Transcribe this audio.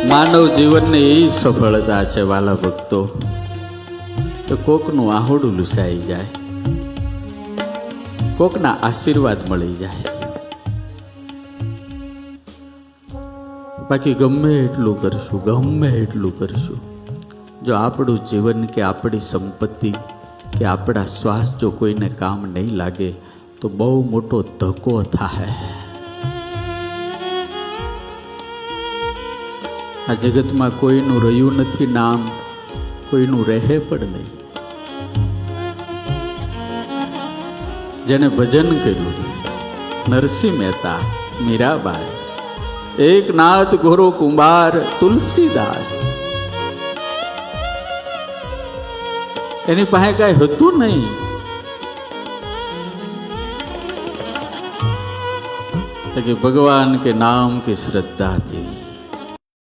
માનવ જીવનની એ સફળતા છે વાલા ભક્તો, તો કોકનું આહોડું લૂસાઈ જાય, કોકના આશીર્વાદ મળી જાય. બાકી ગમે એટલું કરશું, જો આપણું જીવન કે આપણી સંપત્તિ કે આપણા શ્વાસ જો કોઈને કામ નહીં લાગે તો બહુ મોટો ધક્કો થાય. આ જગતમાં કોઈનું રહ્યું નથી નામ, કોઈનું રહે પણ નહીં. જેણે ભજન કર્યું, નરસિંહ મહેતા, મીરાબાઈ, એકનાથ ગોરો કુંભાર, તુલસીદાસ, એની પાસે કઈ હતું નહીં. कि भगवान के नाम की श्रद्धा थी.